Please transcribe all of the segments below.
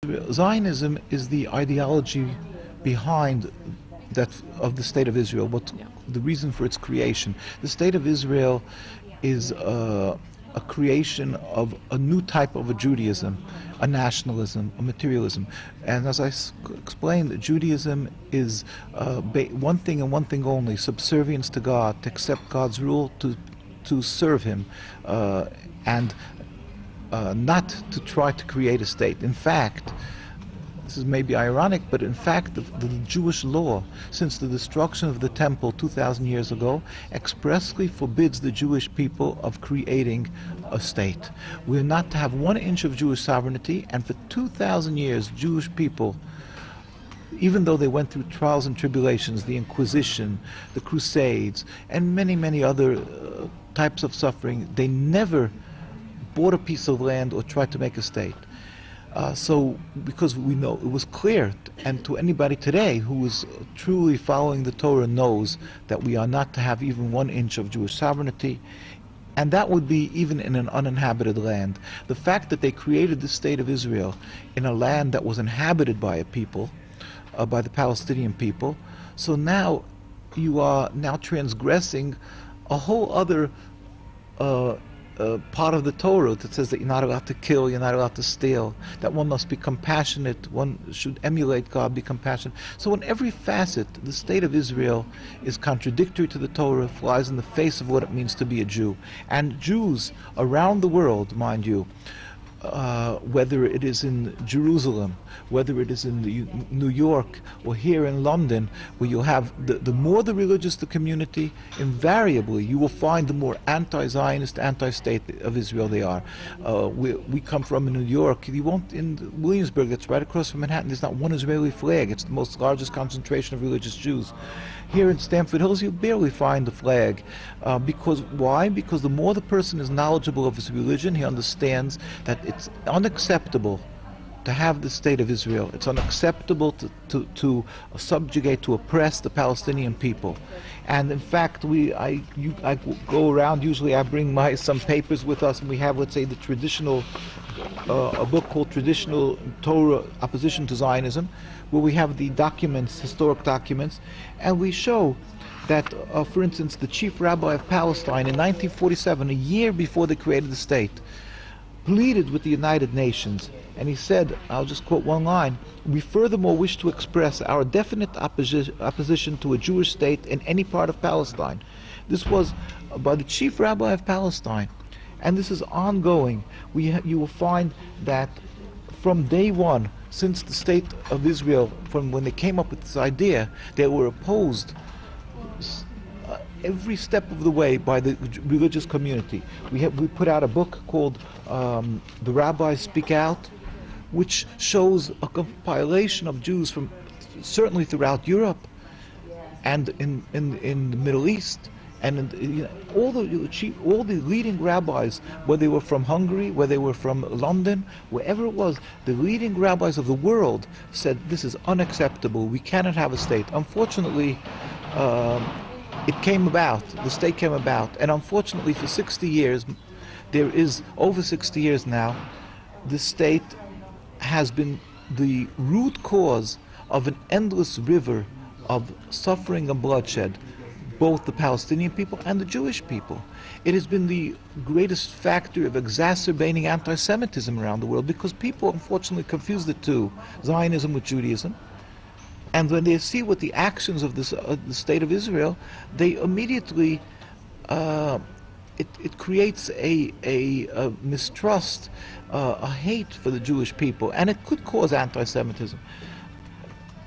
Zionism is the ideology behind that of the State of Israel, the reason for its creation. The State of Israel is a creation of a new type of a Judaism, a nationalism, a materialism. And as I explained, Judaism is one thing and one thing only: subservience to God, to accept God's rule, to serve Him, and not to try to create a state. In fact, this is maybe ironic, but in fact the Jewish law, since the destruction of the temple 2,000 years ago, expressly forbids the Jewish people of creating a state. We're not to have 1 inch of Jewish sovereignty, and for 2,000 years Jewish people, even though they went through trials and tribulations, the Inquisition, the Crusades, and many other types of suffering, they never bought a piece of land or tried to make a state. So because we know, it was clear, and to anybody today who is truly following the Torah knows that we are not to have even 1 inch of Jewish sovereignty, and that would be even in an uninhabited land. The fact that they created the State of Israel in a land that was inhabited by a people, by the Palestinian people, so now you are now transgressing a whole other part of the Torah that says that you're not allowed to kill, you're not allowed to steal, that one must be compassionate, one should emulate God, be compassionate. So in every facet, the State of Israel is contradictory to the Torah, flies in the face of what it means to be a Jew. And Jews around the world, mind you, whether it is in Jerusalem, whether it is in New York or here in London, where you have the more the religious the community, invariably you will find the more anti-Zionist, anti-state of Israel they are. We come from in New York. You won't, in Williamsburg, that's right across from Manhattan, there's not one Israeli flag. It's the most largest concentration of religious Jews. Here in Stamford Hills, you barely find the flag. Because why? Because the more the person is knowledgeable of his religion, he understands that it's unacceptable to have the State of Israel. It's unacceptable to subjugate, to oppress the Palestinian people. And in fact, I go around, usually I bring some papers with us, and we have, let's say, the traditional, a book called Traditional Torah Opposition to Zionism, where we have the documents, historic documents, and we show that, for instance, the chief rabbi of Palestine in 1947, a year before they created the state, pleaded with the United Nations, and he said, I'll just quote one line, "We furthermore wish to express our definite opposition to a Jewish state in any part of Palestine." This was by the chief rabbi of Palestine, and this is ongoing. You will find that from day one, since the State of Israel, from when they came up with this idea, they were opposed every step of the way by the religious community. We put out a book called The Rabbis Speak Out, which shows a compilation of Jews from certainly throughout Europe and in the Middle East, and all the leading rabbis, whether they were from Hungary, whether they were from London, wherever it was, the leading rabbis of the world said this is unacceptable. We cannot have a state. Unfortunately, it came about, the state came about, and unfortunately for 60 years, there is over 60 years now, the state has been the root cause of an endless river of suffering and bloodshed, both the Palestinian people and the Jewish people. It has been the greatest factor of exacerbating anti-Semitism around the world, because people unfortunately confuse the two, Zionism with Judaism. And when they see what the actions of the State of Israel, they immediately, it creates a mistrust, a hate for the Jewish people, and it could cause anti-Semitism.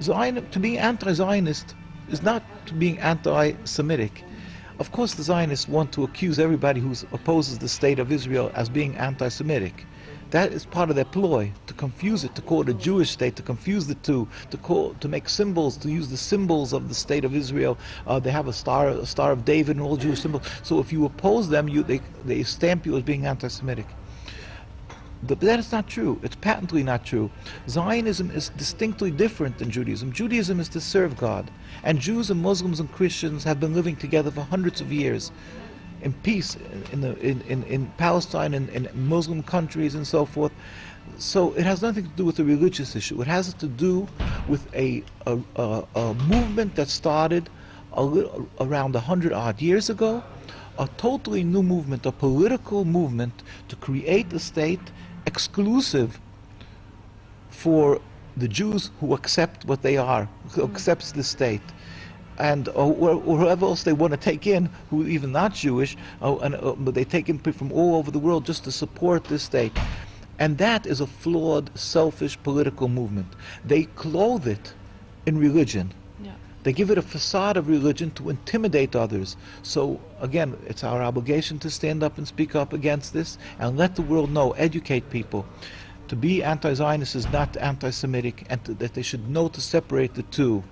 To be anti-Zionist is not being anti-Semitic. Of course, the Zionists want to accuse everybody who opposes the State of Israel as being anti-Semitic. That is part of their ploy, to confuse it, to call it a Jewish state, to confuse the two, to make symbols, to use the symbols of the State of Israel. They have a star of David and all Jewish symbols. So if you oppose them, they stamp you as being anti-Semitic. But that is not true. It's patently not true. Zionism is distinctly different than Judaism. Judaism is to serve God. And Jews and Muslims and Christians have been living together for hundreds of years in peace in Palestine and in Muslim countries and so forth. So it has nothing to do with a religious issue. It has to do with a movement that started around 100-odd years ago, a totally new movement, a political movement to create a state exclusive for the Jews who accept what they are, who accepts the state, and or whoever else they want to take in, who even not Jewish, but they take in people from all over the world just to support this state. And that is a flawed, selfish political movement. They clothe it in religion. Yeah. They give it a facade of religion to intimidate others. So again, it's our obligation to stand up and speak up against this and let the world know, educate people. To be anti-Zionist is not anti-Semitic, and that they should know to separate the two.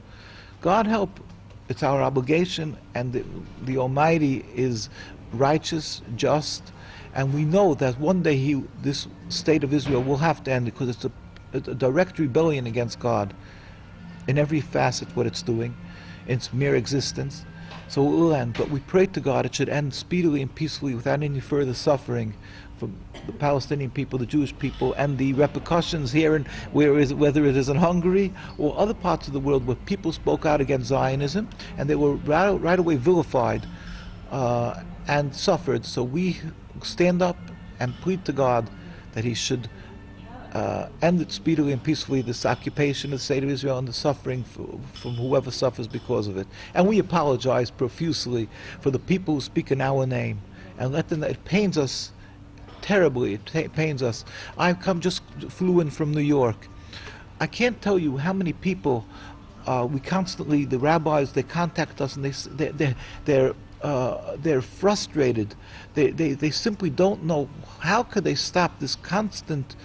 God help, it's our obligation, and the Almighty is righteous, just, and we know that one day this state of Israel will have to end, because it's a direct rebellion against God in every facet what it's doing, its mere existence. So it will end, but we pray to God it should end speedily and peacefully without any further suffering for the Palestinian people, the Jewish people, and the repercussions here, and whether it is in Hungary or other parts of the world where people spoke out against Zionism and they were right away vilified and suffered. So we stand up and plead to God that He should end it speedily and peacefully, this occupation of the state of Israel and the suffering from whoever suffers because of it. And we apologize profusely for the people who speak in our name, and let them, it pains us terribly, it pains us. Just flew in from New York. I can't tell you how many people we constantly, the rabbis, they contact us, and they're frustrated. They simply don't know how could they stop this constant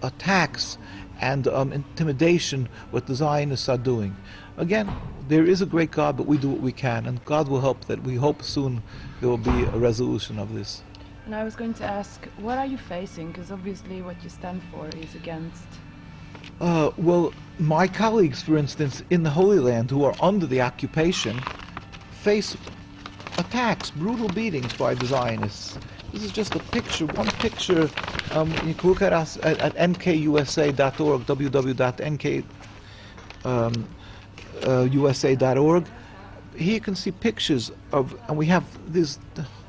attacks and intimidation what the Zionists are doing. Again, there is a great God, but we do what we can, and God will help. That we hope soon there will be a resolution of this. And I was going to ask, what are you facing? Because obviously what you stand for is against... Well, my colleagues, for instance, in the Holy Land, who are under the occupation, face attacks, brutal beatings by the Zionists. This is just a picture, one picture. You can look at us at nkusa.org, www.nkusa.org. Here you can see pictures of, and we have these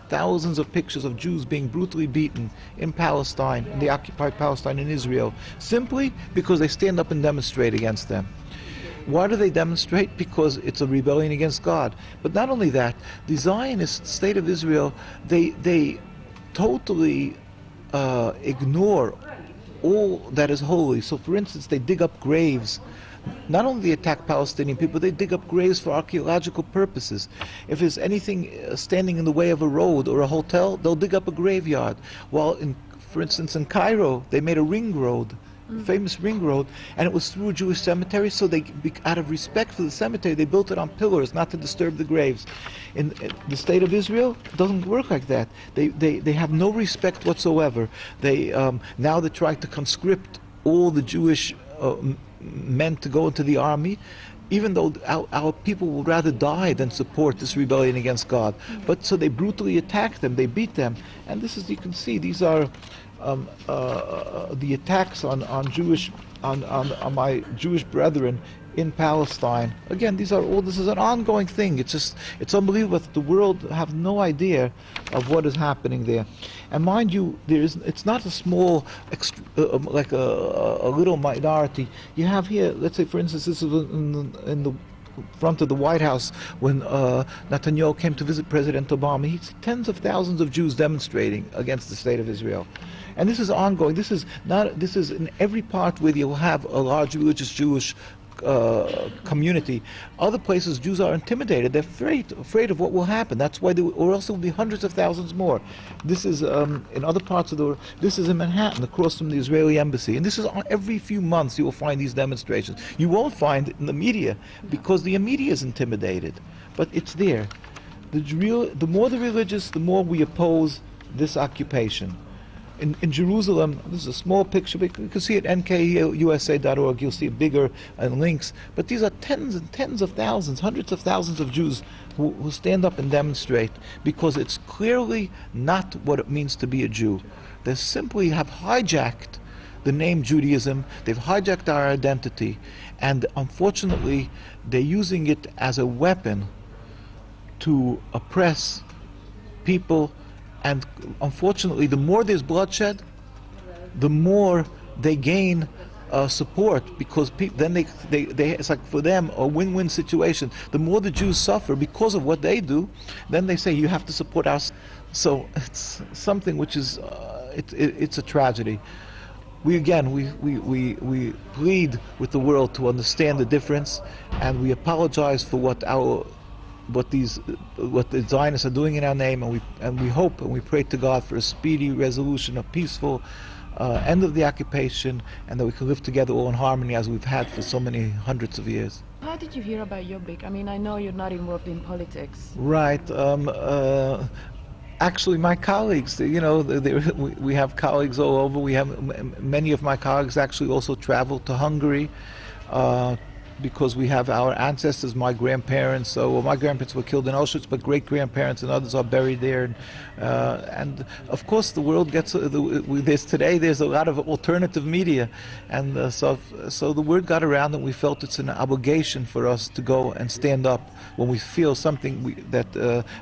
thousands of pictures of Jews being brutally beaten in Palestine, in the occupied Palestine, in Israel, simply because they stand up and demonstrate against them. Why do they demonstrate? Because it's a rebellion against God. But not only that, the Zionist state of Israel, they totally ignore all that is holy. So for instance, they dig up graves. Not only they attack Palestinian people, they dig up graves for archaeological purposes. If there's anything standing in the way of a road or a hotel, they'll dig up a graveyard. While, for instance, in Cairo, they made a ring road, famous ring road, and it was through a Jewish cemetery, so out of respect for the cemetery, they built it on pillars, not to disturb the graves. In the state of Israel, it doesn't work like that. They have no respect whatsoever. Now they're trying to conscript all the Jewish men to go into the army, even though our people would rather die than support this rebellion against God. But so they brutally attack them, they beat them, and this is, you can see, these are the attacks on my Jewish brethren in Palestine. Again, this is an ongoing thing. It's unbelievable that the world have no idea of what is happening there. And mind you, it's not a small, like a little minority. You have here, let's say, for instance, this is in the front of the White House when Netanyahu came to visit President Obama. He see tens of thousands of Jews demonstrating against the state of Israel. And this is ongoing. This is in every part where you'll have a large religious Jewish community. Other places, Jews are intimidated. They're afraid of what will happen. That's why or else there will be hundreds of thousands more. This is in other parts of the world. This is in Manhattan, across from the Israeli embassy. And this is every few months you will find these demonstrations. You won't find it in the media because the media is intimidated. But it's there. The more the religious, the more we oppose this occupation. In Jerusalem, this is a small picture, but you can see it at nkusa.org, you'll see bigger links. But these are tens and tens of thousands, hundreds of thousands of Jews who stand up and demonstrate because it's clearly not what it means to be a Jew. They simply have hijacked the name Judaism. They've hijacked our identity, and unfortunately they're using it as a weapon to oppress people. And unfortunately, the more there's bloodshed, the more they gain support, because then they it's like for them a win-win situation. The more the Jews suffer because of what they do, then they say you have to support us. So it's something which is it's a tragedy. We plead with the world to understand the difference, and we apologize for what the Zionists are doing in our name, and we hope and we pray to God for a speedy resolution, a peaceful end of the occupation, and that we can live together all in harmony as we've had for so many hundreds of years. How did you hear about JOBBIK? I mean, I know you're not involved in politics. Right. Actually, my colleagues, we have colleagues all over. We have many of my colleagues actually also travel to Hungary, because we have our ancestors, my grandparents. So my grandparents were killed in Auschwitz, but great-grandparents and others are buried there. And of course, the world gets. There's a lot of alternative media, and so the word got around, and we felt it's an obligation for us to go and stand up when we feel something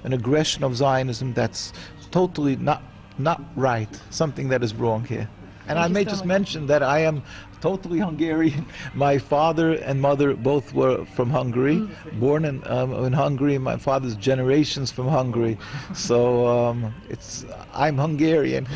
an aggression of Zionism that's totally not right, something that is wrong here. And I may just mention that I am totally Hungarian. My father and mother both were from Hungary, born in Hungary. My father's generations from Hungary, so I'm Hungarian.